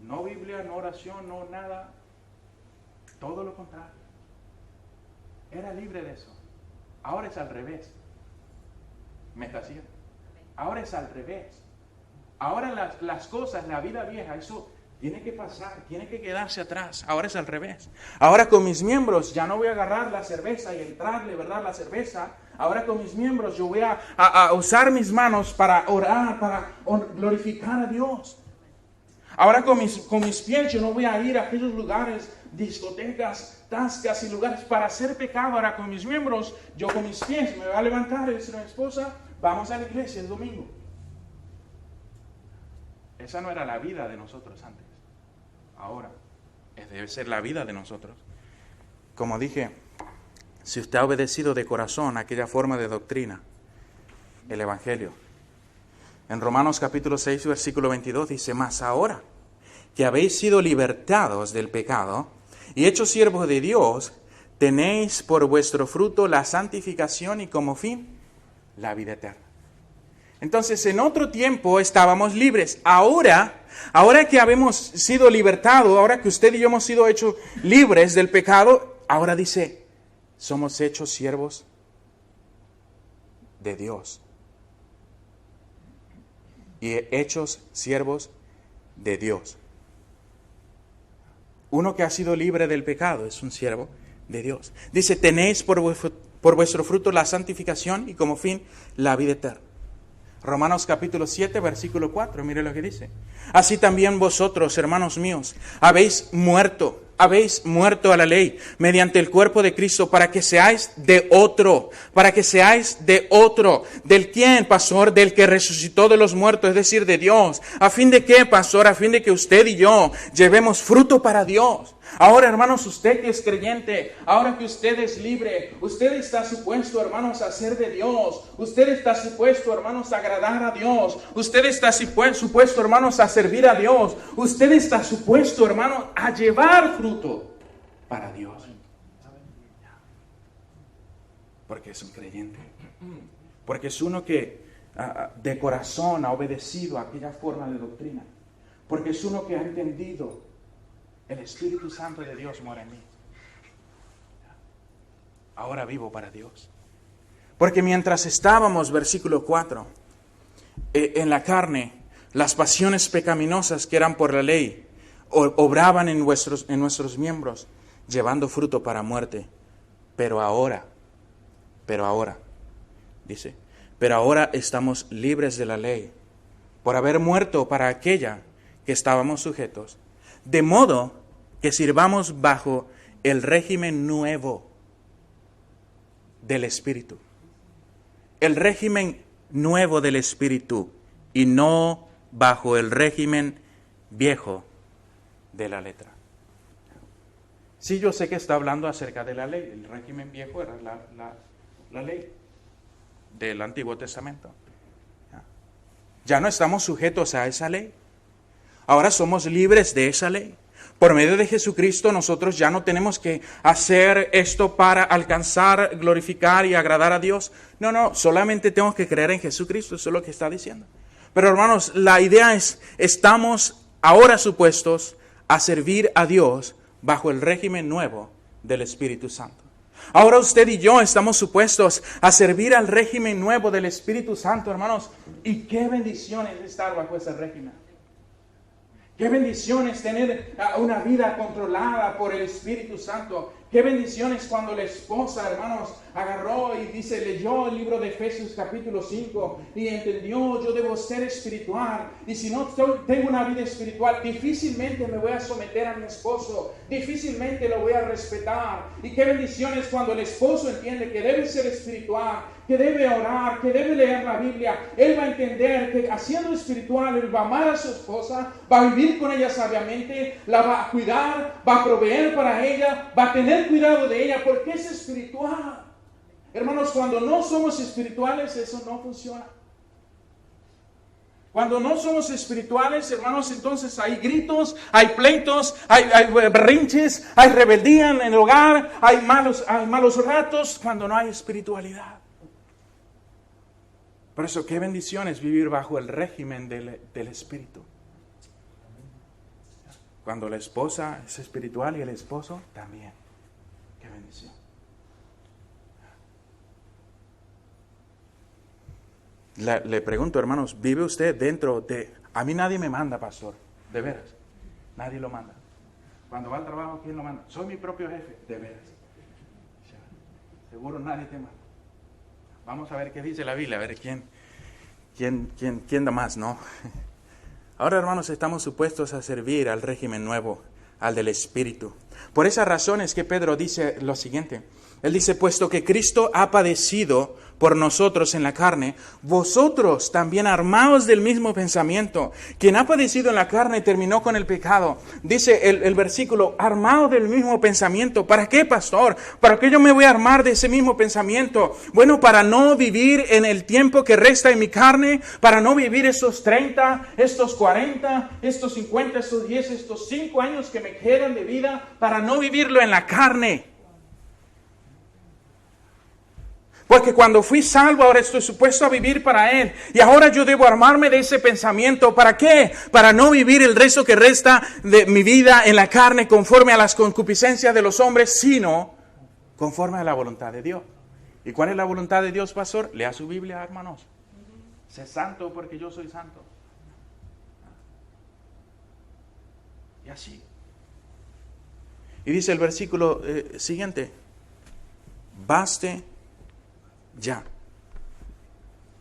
no Biblia, no oración, no nada, todo lo contrario. Era libre de eso. Ahora es al revés. ¿Me está haciendo? Ahora es al revés. Ahora las cosas, la vida vieja, eso Tiene que pasar, tiene que quedarse atrás. Ahora es al revés. Ahora con mis miembros ya no voy a agarrar la cerveza y entrarle, ¿verdad? La cerveza. Ahora con mis miembros yo voy a usar mis manos para orar, para glorificar a Dios. Ahora con mis pies yo no voy a ir a aquellos lugares, discotecas, tascas y lugares para hacer pecado. Ahora con mis miembros, yo con mis pies me voy a levantar y decir a mi esposa, vamos a la iglesia el domingo. Esa no era la vida de nosotros antes. Ahora debe ser la vida de nosotros. Como dije, si usted ha obedecido de corazón aquella forma de doctrina, el Evangelio. En Romanos capítulo 6, versículo 22 dice, mas ahora que habéis sido libertados del pecado y hechos siervos de Dios, tenéis por vuestro fruto la santificación y como fin la vida eterna. Entonces, en otro tiempo estábamos libres. Ahora que habemos sido libertados, ahora que usted y yo hemos sido hechos libres del pecado, ahora dice, somos hechos siervos de Dios. Y hechos siervos de Dios. Uno que ha sido libre del pecado es un siervo de Dios. Dice, tenéis por vuestro fruto la santificación y como fin la vida eterna. Romanos capítulo 7, versículo 4, mire lo que dice. Así también vosotros, hermanos míos, habéis muerto a la ley mediante el cuerpo de Cristo para que seáis de otro. ¿Del quién, pastor? Del que resucitó de los muertos, es decir, de Dios. ¿A fin de qué, pastor? A fin de que usted y yo llevemos fruto para Dios. Ahora, hermanos, usted que es creyente, ahora que usted es libre, usted está supuesto, hermanos, a ser de Dios. Usted está supuesto, hermanos, a agradar a Dios. Usted está supuesto, hermanos, a servir a Dios. Usted está supuesto, hermanos, a llevar fruto para Dios. Porque es un creyente. Porque es uno que de corazón ha obedecido a aquella forma de doctrina. Porque es uno que ha entendido el Espíritu Santo de Dios mora en mí. Ahora vivo para Dios. Porque mientras estábamos, versículo 4, en la carne, las pasiones pecaminosas que eran por la ley, obraban en nuestros miembros, llevando fruto para muerte. Pero ahora, dice, pero ahora estamos libres de la ley, por haber muerto para aquella que estábamos sujetos, de modo que sirvamos bajo el régimen nuevo del Espíritu. El régimen nuevo del Espíritu y no bajo el régimen viejo de la letra. Sí, yo sé que está hablando acerca de la ley. El régimen viejo era la ley del Antiguo Testamento. Ya no estamos sujetos a esa ley. Ahora somos libres de esa ley. Por medio de Jesucristo nosotros ya no tenemos que hacer esto para alcanzar, glorificar y agradar a Dios. No, solamente tengo que creer en Jesucristo, eso es lo que está diciendo. Pero hermanos, la idea es, estamos ahora supuestos a servir a Dios bajo el régimen nuevo del Espíritu Santo. Ahora usted y yo estamos supuestos a servir al régimen nuevo del Espíritu Santo, hermanos. Y qué bendición es estar bajo ese régimen. Qué bendición es tener una vida controlada por el Espíritu Santo. Qué bendición es cuando la esposa, hermanos, agarró y leyó el libro de Efesios capítulo 5 y entendió, yo debo ser espiritual. Y si no tengo una vida espiritual, difícilmente me voy a someter a mi esposo, difícilmente lo voy a respetar. Y qué bendición es cuando el esposo entiende que debe ser espiritual, que debe orar, que debe leer la Biblia. Él va a entender que haciendo espiritual, él va a amar a su esposa, va a vivir con ella sabiamente, la va a cuidar, va a proveer para ella, va a tener cuidado de ella porque es espiritual. Hermanos, cuando no somos espirituales, eso no funciona. Cuando no somos espirituales, hermanos, entonces hay gritos, hay pleitos, hay berrinches, hay rebeldía en el hogar, hay malos ratos, cuando no hay espiritualidad. Por eso, qué bendición es vivir bajo el régimen del Espíritu. Cuando la esposa es espiritual y el esposo también. Qué bendición. Le pregunto, hermanos, ¿vive usted dentro de... A mí nadie me manda, pastor, de veras. Nadie lo manda. Cuando va al trabajo, ¿quién lo manda? Soy mi propio jefe, de veras. Seguro nadie te manda. Vamos a ver qué dice la Biblia, a ver quién da más, ¿no? Ahora, hermanos, estamos supuestos a servir al régimen nuevo, al del Espíritu. Por esa razón es que Pedro dice lo siguiente. Él dice, puesto que Cristo ha padecido por nosotros en la carne, vosotros también armaos del mismo pensamiento. Quien ha padecido en la carne terminó con el pecado. Dice el versículo, armaos del mismo pensamiento. ¿Para qué, pastor? ¿Para qué yo me voy a armar de ese mismo pensamiento? Bueno, para no vivir en el tiempo que resta en mi carne, para no vivir estos 30, estos 40, estos 50, estos 10, estos 5 años que me quedan de vida, para no vivirlo en la carne. Porque cuando fui salvo, ahora estoy supuesto a vivir para Él. Y ahora yo debo armarme de ese pensamiento. ¿Para qué? Para no vivir el resto que resta de mi vida en la carne conforme a las concupiscencias de los hombres, sino conforme a la voluntad de Dios. ¿Y cuál es la voluntad de Dios, pastor? Lea su Biblia, hermanos. Sé santo porque yo soy santo. Y así. Y dice el versículo siguiente. Baste ya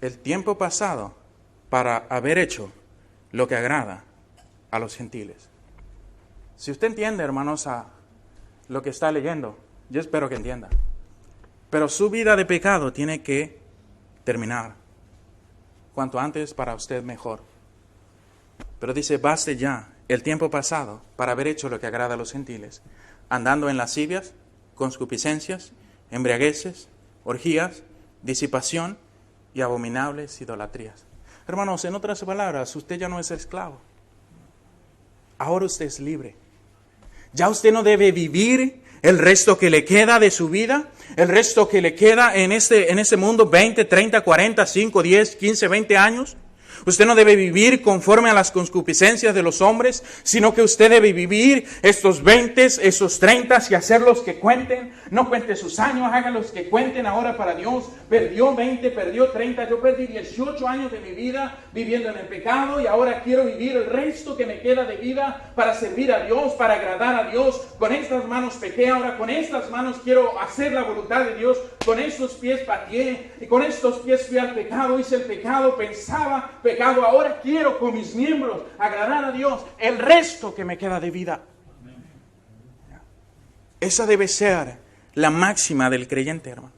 el tiempo pasado para haber hecho lo que agrada a los gentiles. Si usted entiende, hermanos, a lo que está leyendo, yo espero que entienda. Pero su vida de pecado tiene que terminar. Cuanto antes para usted mejor. Pero dice, baste ya el tiempo pasado para haber hecho lo que agrada a los gentiles, andando en lascivias, concupiscencias, embriagueces, orgías, disipación y abominables idolatrías. Hermanos, en otras palabras, usted ya no es esclavo. Ahora usted es libre. Ya usted no debe vivir el resto que le queda de su vida, el resto que le queda en este mundo, 20, 30, 40, 5, 10, 15, 20 años. Usted no debe vivir conforme a las concupiscencias de los hombres, sino que usted debe vivir estos 20, esos 30 y hacerlos que cuenten. No cuente sus años, hágalos que cuenten ahora para Dios. Perdió 20, perdió 30, yo perdí 18 años de mi vida viviendo en el pecado y ahora quiero vivir el resto que me queda de vida para servir a Dios, para agradar a Dios. Con estas manos pequé, ahora con estas manos quiero hacer la voluntad de Dios. Con estos pies pateé y con estos pies fui al pecado, hice el pecado, pensaba pecado, ahora quiero con mis miembros agradar a Dios el resto que me queda de vida. Esa debe ser la máxima del creyente, hermano.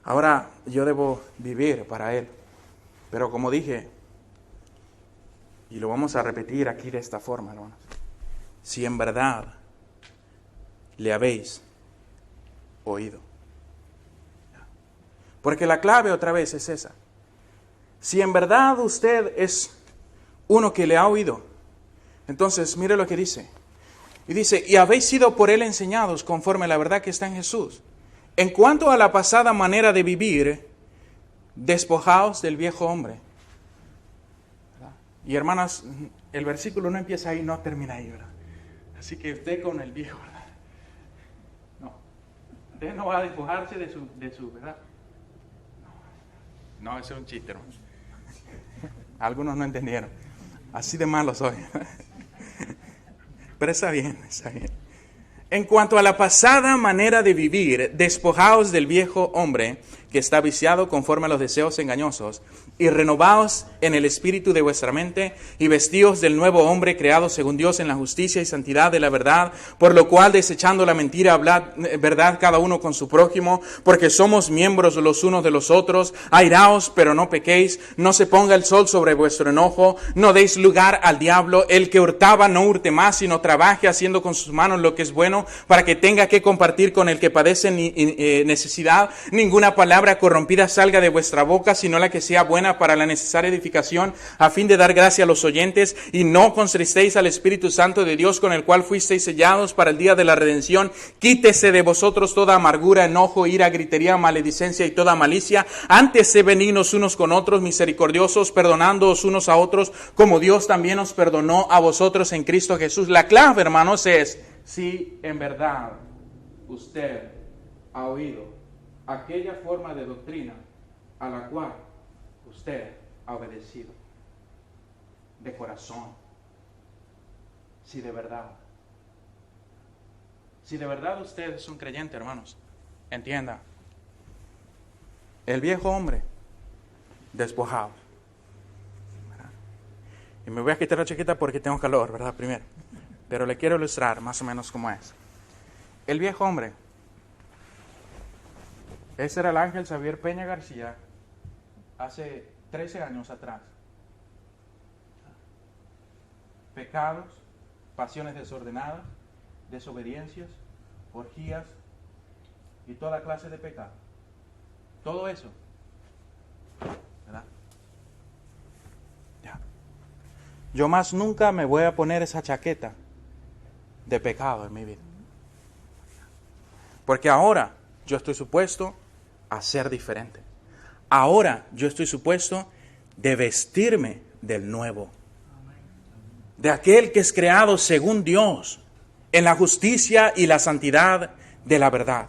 Ahora yo debo vivir para Él, pero como dije, y lo vamos a repetir aquí de esta forma, hermanos, si en verdad le habéis oído. Porque la clave otra vez es esa. Si en verdad usted es uno que le ha oído, entonces mire lo que dice. Y dice, y habéis sido por Él enseñados conforme a la verdad que está en Jesús. En cuanto a la pasada manera de vivir, despojaos del viejo hombre. ¿Verdad? Y hermanas, el versículo no empieza ahí, no termina ahí, ¿verdad? Así que usted con el viejo, ¿verdad? No, usted no va a despojarse de su ¿verdad? No, ese es un chiste, hermano. Algunos no entendieron. Así de malo soy. Pero está bien, está bien. En cuanto a la pasada manera de vivir, despojaos del viejo hombre que está viciado conforme a los deseos engañosos, y renovaos en el espíritu de vuestra mente, y vestíos del nuevo hombre creado según Dios en la justicia y santidad de la verdad, por lo cual, desechando la mentira, hablad verdad cada uno con su prójimo, porque somos miembros los unos de los otros. Airaos, pero no pequéis, no se ponga el sol sobre vuestro enojo, no deis lugar al diablo. El que hurtaba no hurte más, sino trabaje haciendo con sus manos lo que es bueno, para que tenga que compartir con el que padece necesidad. Ninguna palabra corrompida salga de vuestra boca, sino la que sea buena para la necesaria edificación, a fin de dar gracia a los oyentes. Y no contristéis al Espíritu Santo de Dios, con el cual fuisteis sellados para el día de la redención. Quítese de vosotros toda amargura, enojo, ira, gritería, maledicencia y toda malicia. Antes sed benignos unos con otros, misericordiosos, perdonándoos unos a otros, como Dios también os perdonó a vosotros en Cristo Jesús. La clave, hermanos, es si en verdad usted ha oído aquella forma de doctrina a la cual usted ha obedecido de corazón. Si de verdad usted es un creyente, hermanos, entienda, el viejo hombre despojado. ¿Verdad? Y me voy a quitar la chaqueta porque tengo calor, ¿verdad? Primero. Pero le quiero ilustrar más o menos cómo es. El viejo hombre. Ese era el ángel Xavier Peña García hace 13 años atrás. Pecados, pasiones desordenadas, desobediencias, orgías y toda clase de pecado. Todo eso. ¿Verdad? Ya. Yo más nunca me voy a poner esa chaqueta de pecado en mi vida. Porque ahora yo estoy supuesto a ser diferente. Ahora yo estoy supuesto de vestirme del nuevo. De aquel que es creado según Dios, en la justicia y la santidad de la verdad.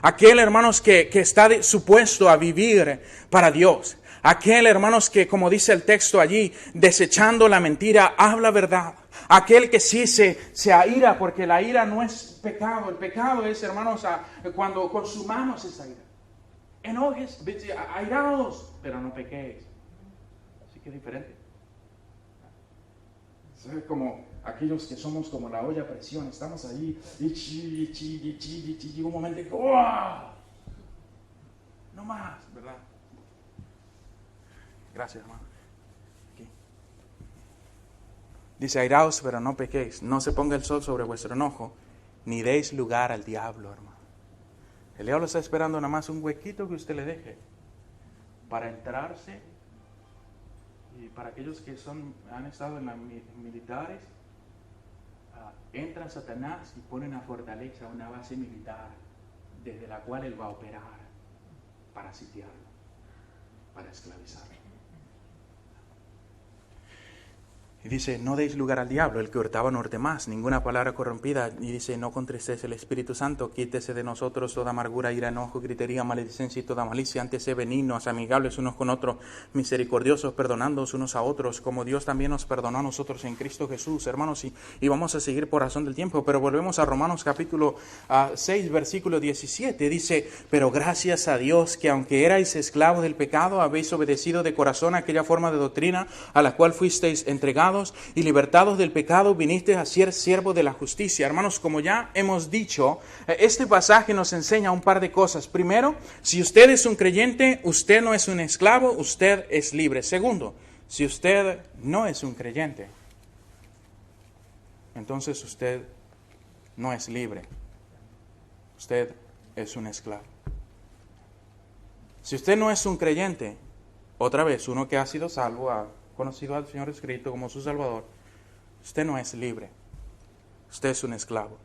Aquel, hermanos, que está supuesto a vivir para Dios. Aquel, hermanos, que, como dice el texto allí, desechando la mentira, habla verdad. Aquel que sí se aira, porque la ira no es pecado. El pecado es, hermanos, cuando consumamos esa ira. Enojes, airaos, pero no pequéis. Así que es diferente. ¿Sabe? Como aquellos que somos como la olla a presión, estamos ahí y chille, un momento que ¡oh! No más, ¿verdad? Gracias, hermano. Aquí. Dice, airaos, pero no pequéis. No se ponga el sol sobre vuestro enojo, ni deis lugar al diablo, hermano. El diablo está esperando nada más un huequito que usted le deje para entrarse. Y para aquellos que han estado en las militares, entra Satanás y pone una fortaleza, una base militar, desde la cual él va a operar para sitiarlo, para esclavizarlo. Y dice, no deis lugar al diablo, el que hurtaba no hurte más, ninguna palabra corrompida. Y dice, no contristéis el Espíritu Santo, quítese de nosotros toda amargura, ira, enojo, gritería, maledicencia y toda malicia. Antes sé benignos, amigables unos con otros, misericordiosos, perdonándoos unos a otros, como Dios también nos perdonó a nosotros en Cristo Jesús, hermanos. Y vamos a seguir por razón del tiempo, pero volvemos a Romanos capítulo 6, versículo 17. Dice, pero gracias a Dios que aunque erais esclavos del pecado, habéis obedecido de corazón aquella forma de doctrina a la cual fuisteis entregados, y libertados del pecado vinisteis a ser siervos de la justicia. Hermanos, como ya hemos dicho, este pasaje nos enseña un par de cosas. Primero, si usted es un creyente, usted no es un esclavo, usted es libre. Segundo, si usted no es un creyente, entonces usted no es libre. Usted es un esclavo. Si usted no es un creyente, otra vez, uno que ha sido salvo, ha conocido al Señor Jesucristo como su Salvador, usted no es libre. Usted es un esclavo.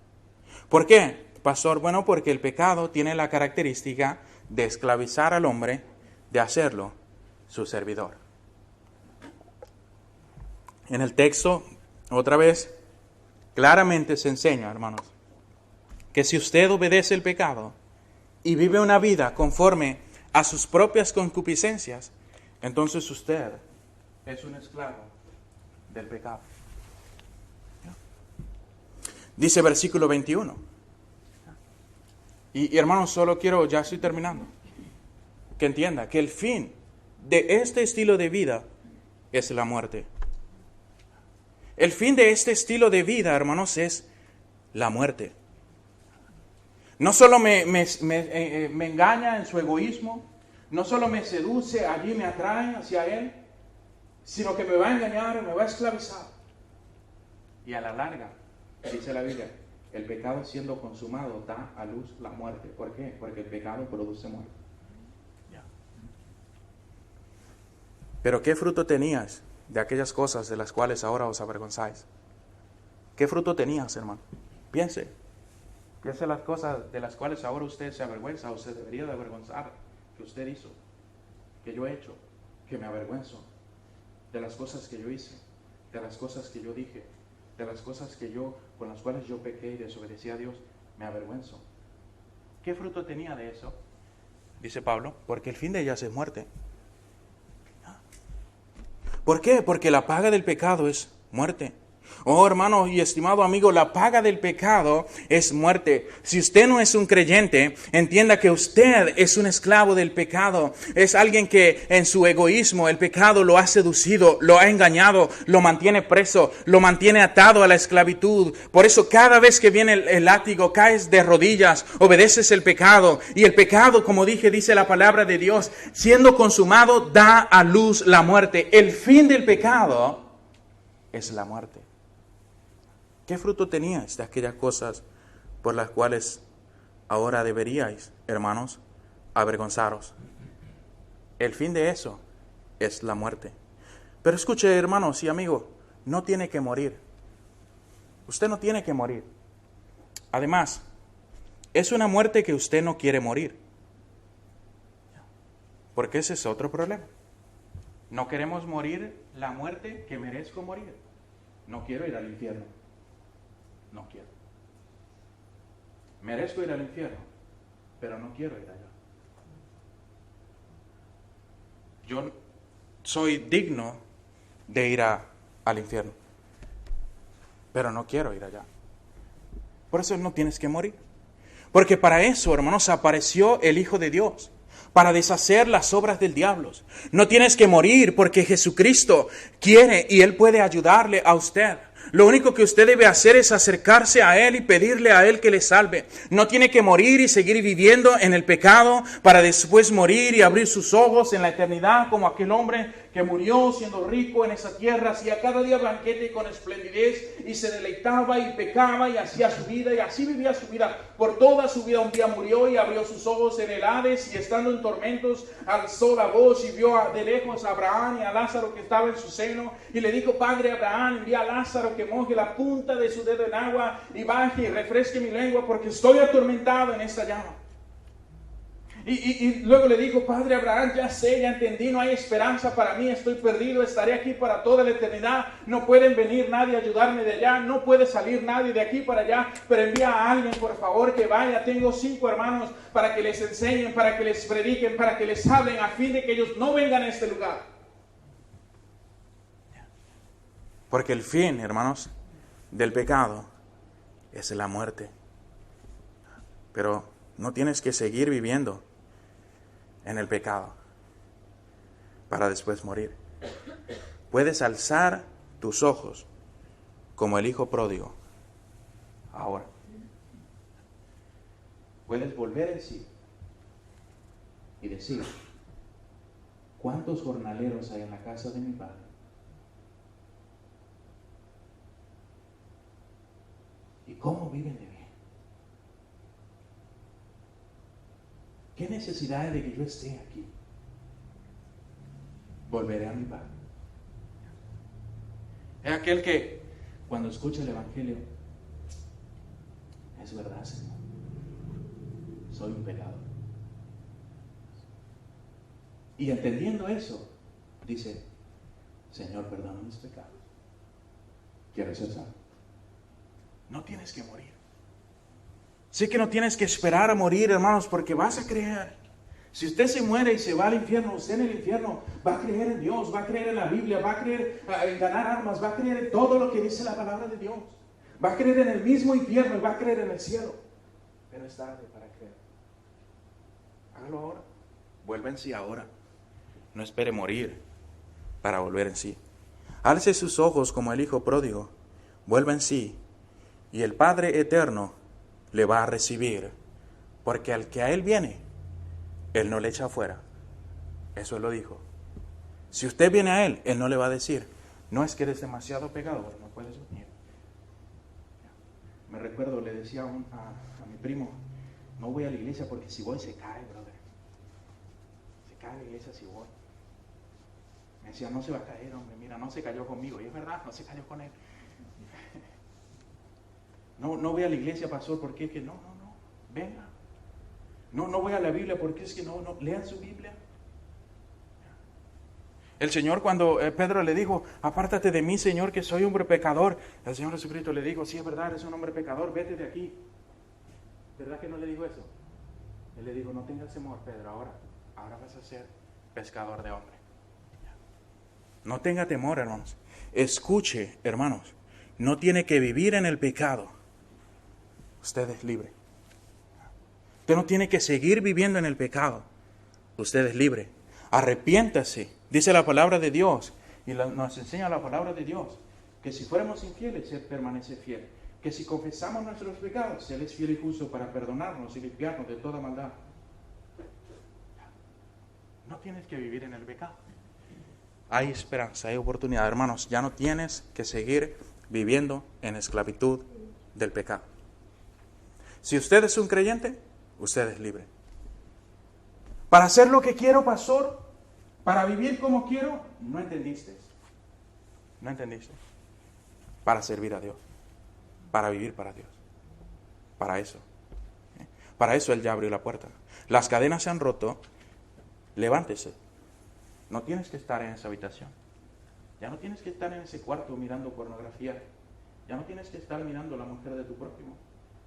¿Por qué, pastor? Bueno, porque el pecado tiene la característica de esclavizar al hombre, de hacerlo su servidor. En el texto, otra vez, claramente se enseña, hermanos, que si usted obedece el pecado y vive una vida conforme a sus propias concupiscencias, entonces usted es un esclavo del pecado. Dice versículo 21. Y hermanos, solo quiero, ya estoy terminando, que entienda que el fin de este estilo de vida es la muerte. El fin de este estilo de vida, hermanos, es la muerte. No solo me engaña en su egoísmo, no solo me seduce, allí me atrae hacia él, sino que me va a engañar, me va a esclavizar. Y a la larga, dice la Biblia, el pecado siendo consumado da a luz la muerte. ¿Por qué? Porque el pecado produce muerte. Pero ¿qué fruto tenías de aquellas cosas de las cuales ahora os avergonzáis? ¿Qué fruto tenías, hermano? Piense las cosas de las cuales ahora usted se avergüenza o se debería de avergonzar, que usted hizo, que yo he hecho, que me avergüenzo. De las cosas que yo hice, de las cosas que yo dije, de las cosas con las cuales yo pequé y desobedecí a Dios, me avergüenzo. ¿Qué fruto tenía de eso? Dice Pablo, porque el fin de ellas es muerte. ¿Por qué? Porque la paga del pecado es muerte. Oh, hermano y estimado amigo, la paga del pecado es muerte. Si usted no es un creyente, entienda que usted es un esclavo del pecado. Es alguien que en su egoísmo el pecado lo ha seducido, lo ha engañado, lo mantiene preso, lo mantiene atado a la esclavitud. Por eso cada vez que viene el látigo, caes de rodillas, obedeces el pecado. Y el pecado, como dije, dice la palabra de Dios, siendo consumado, da a luz la muerte. El fin del pecado es la muerte. ¿Qué fruto teníais de aquellas cosas por las cuales ahora deberíais, hermanos, avergonzaros? El fin de eso es la muerte. Pero escuche, hermanos y amigos, no tiene que morir. Usted no tiene que morir. Además, es una muerte que usted no quiere morir. Porque ese es otro problema. No queremos morir la muerte que merezco morir. No quiero ir al infierno. No quiero. Merezco ir al infierno, pero no quiero ir allá. Yo soy digno de ir al infierno, pero no quiero ir allá. Por eso no tienes que morir. Porque para eso, hermanos, apareció el Hijo de Dios, para deshacer las obras del diablo. No tienes que morir porque Jesucristo quiere y Él puede ayudarle a usted. Lo único que usted debe hacer es acercarse a Él y pedirle a Él que le salve. No tiene que morir y seguir viviendo en el pecado para después morir y abrir sus ojos en la eternidad como aquel hombre que murió siendo rico en esa tierra, hacía cada día banquete con esplendidez y se deleitaba y pecaba y hacía su vida y así vivía su vida. Por toda su vida un día murió y abrió sus ojos en el Hades y estando en tormentos alzó la voz y vio de lejos a Abraham y a Lázaro que estaba en su seno y le dijo: Padre Abraham, envía a Lázaro que moje la punta de su dedo en agua y baje y refresque mi lengua porque estoy atormentado en esta llama. Y luego le dijo: Padre Abraham, ya sé, ya entendí, no hay esperanza para mí, estoy perdido, estaré aquí para toda la eternidad, no pueden venir nadie a ayudarme de allá, no puede salir nadie de aquí para allá, pero envía a alguien por favor que vaya, tengo 5 hermanos para que les enseñen, para que les prediquen, para que les hablen a fin de que ellos no vengan a este lugar. Porque el fin, hermanos, del pecado es la muerte. Pero no tienes que seguir viviendo en el pecado para después morir. Puedes alzar tus ojos como el hijo pródigo ahora. Puedes volver en sí y decir: ¿cuántos jornaleros hay en la casa de mi padre? ¿Y cómo viven de bien? ¿Qué necesidad hay de que yo esté aquí? Volveré a mi Padre. Es aquel que cuando escucha el Evangelio: es verdad, Señor, soy un pecador. Y entendiendo eso, dice: Señor, perdona mis pecados. Quiero ser salvo. No tienes que morir. Sé que no tienes que esperar a morir, hermanos, porque vas a creer. Si usted se muere y se va al infierno, usted en el infierno va a creer en Dios, va a creer en la Biblia, va a creer en ganar almas, va a creer en todo lo que dice la palabra de Dios. Va a creer en el mismo infierno y va a creer en el cielo. Pero es tarde para creer. Hágalo ahora. Vuelva en sí ahora. No espere morir para volver en sí. Alce sus ojos como el hijo pródigo. Vuelva en sí. Y el Padre eterno le va a recibir, porque al que a Él viene, Él no le echa afuera. Eso Él lo dijo. Si usted viene a Él, Él no le va a decir: no, es que eres demasiado pecador, no puedes venir. Me recuerdo, le decía a mi primo: no voy a la iglesia porque si voy se cae, brother. Se cae la iglesia si voy. Me decía: no se va a caer, hombre, mira, no se cayó conmigo. Y es verdad, no se cayó con él. No voy a la iglesia, pastor, porque es que no, venga. No voy a la Biblia porque es que no, lean su Biblia. El Señor, cuando Pedro le dijo: apártate de mí, Señor, que soy un hombre pecador, el Señor Jesucristo le dijo: sí, es verdad, eres un hombre pecador, vete de aquí. ¿Verdad que no le dijo eso? Él le dijo: no tengas temor, Pedro, ahora vas a ser pescador de hombres. No tenga temor, hermanos. Escuche, hermanos, no tiene que vivir en el pecado. Usted es libre. Usted no tiene que seguir viviendo en el pecado. Usted es libre. Arrepiéntase. Dice la palabra de Dios, y nos enseña la palabra de Dios, que si fuéramos infieles, Él permanece fiel. Que si confesamos nuestros pecados, Él es fiel y justo para perdonarnos y limpiarnos de toda maldad. No tienes que vivir en el pecado. Hay esperanza, hay oportunidad. Hermanos, ya no tienes que seguir viviendo en esclavitud del pecado. Si usted es un creyente, usted es libre. Para hacer lo que quiero, pastor, para vivir como quiero, no entendiste. No entendiste. Para servir a Dios. Para vivir para Dios. Para eso. Para eso Él ya abrió la puerta. Las cadenas se han roto. Levántese. No tienes que estar en esa habitación. Ya no tienes que estar en ese cuarto mirando pornografía. Ya no tienes que estar mirando a la mujer de tu prójimo.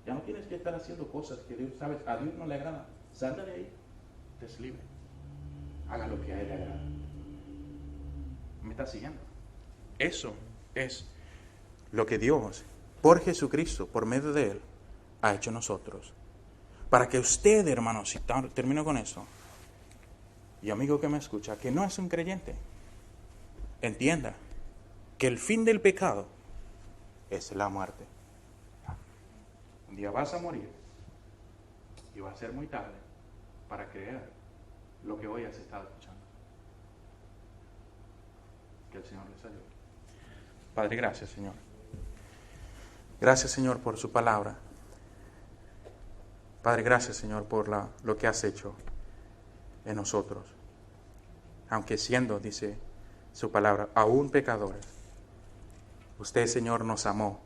Ya no tienes que estar haciendo cosas que Dios, sabes, a Dios no le agrada. Salga de ahí. Te es libre. Haga lo que a Él le agrada. ¿Me está siguiendo? Eso es lo que Dios, por Jesucristo, por medio de Él, ha hecho nosotros. Para que usted, hermano, si termino con eso, y amigo que me escucha, que no es un creyente, entienda que el fin del pecado es la muerte. Un día vas a morir y va a ser muy tarde para creer lo que hoy has estado escuchando. Que el Señor les ayude. Padre, gracias, Señor. Gracias, Señor, por su palabra. Padre, gracias, Señor, por lo que has hecho en nosotros. Aunque siendo, dice su palabra, aún pecadores, usted, Señor, nos amó.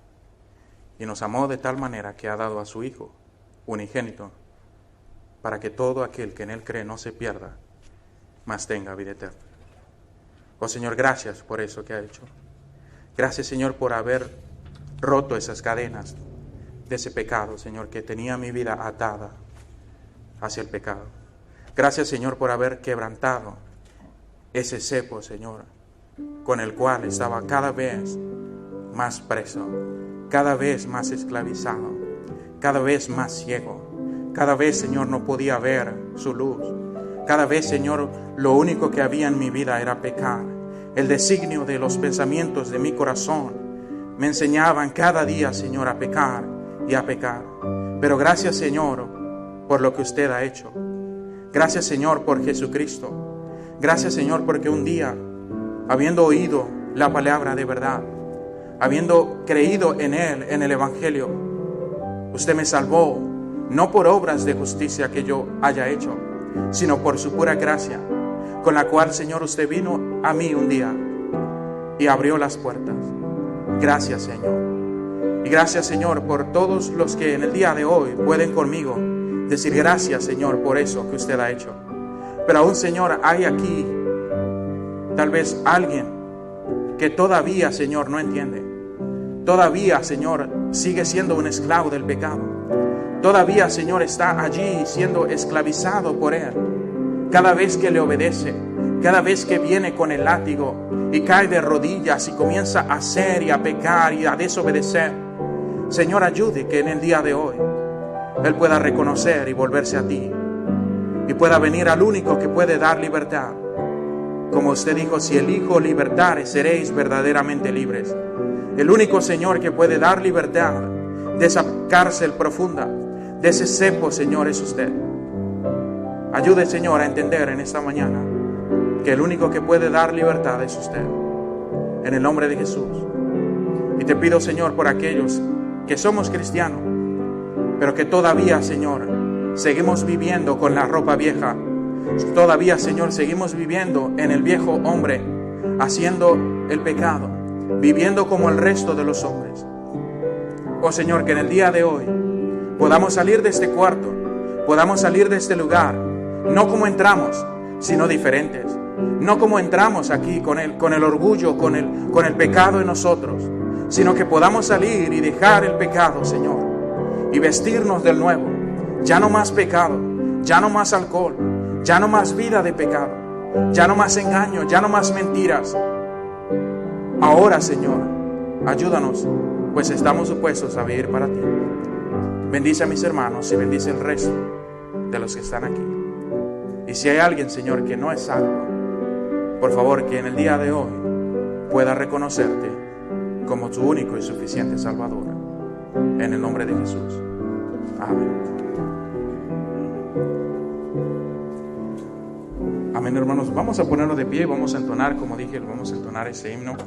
Y nos amó de tal manera que ha dado a su Hijo unigénito, para que todo aquel que en Él cree no se pierda, mas tenga vida eterna. Oh Señor, gracias por eso que ha hecho. Gracias, Señor, por haber roto esas cadenas de ese pecado, Señor, que tenía mi vida atada hacia el pecado. Gracias, Señor, por haber quebrantado ese cepo, Señor, con el cual estaba cada vez más preso, cada vez más esclavizado, cada vez más ciego. Cada vez, Señor, no podía ver su luz. Cada vez, Señor, lo único que había en mi vida era pecar. El designio de los pensamientos de mi corazón me enseñaban cada día, Señor, a pecar y a pecar. Pero gracias, Señor, por lo que usted ha hecho. Gracias, Señor, por Jesucristo. Gracias, Señor, porque un día, habiendo oído la palabra de verdad, habiendo creído en Él, en el Evangelio, usted me salvó. No por obras de justicia que yo haya hecho, sino por su pura gracia, con la cual, Señor, usted vino a mí un día y abrió las puertas. Gracias, Señor. Y gracias, Señor, por todos los que en el día de hoy pueden conmigo decir gracias, Señor, por eso que usted ha hecho. Pero aún, Señor, hay aquí tal vez alguien que todavía, Señor, no entiende. Todavía, Señor, sigue siendo un esclavo del pecado. Todavía, Señor, está allí siendo esclavizado por Él. Cada vez que le obedece, cada vez que viene con el látigo y cae de rodillas y comienza a hacer y a pecar y a desobedecer, Señor, ayude que en el día de hoy Él pueda reconocer y volverse a ti y pueda venir al único que puede dar libertad. Como usted dijo, si el Hijo libertare, seréis verdaderamente libres. El único, Señor, que puede dar libertad de esa cárcel profunda, de ese cepo, Señor, es usted. Ayude, Señor, a entender en esta mañana que el único que puede dar libertad es usted. En el nombre de Jesús. Y te pido, Señor, por aquellos que somos cristianos, pero que todavía, Señor, seguimos viviendo con la ropa vieja. Todavía, Señor, seguimos viviendo en el viejo hombre, haciendo el pecado, viviendo como el resto de los hombres. Oh, Señor, que en el día de hoy podamos salir de este cuarto, podamos salir de este lugar, no como entramos, sino diferentes. No como entramos aquí con el orgullo, con el pecado en nosotros, sino que podamos salir y dejar el pecado, Señor, y vestirnos del nuevo. Ya no más pecado, ya no más alcohol, ya no más vida de pecado, ya no más engaño, ya no más mentiras. Ahora, Señor, ayúdanos pues estamos supuestos a vivir para ti. Bendice a mis hermanos y bendice el resto de los que están aquí. Y si hay alguien, Señor, que no es salvo, por favor, que en el día de hoy pueda reconocerte como tu único y suficiente Salvador. En el nombre de Jesús. Amén. Amén, hermanos. Vamos a ponernos de pie y vamos a entonar, como dije, vamos a entonar ese himno.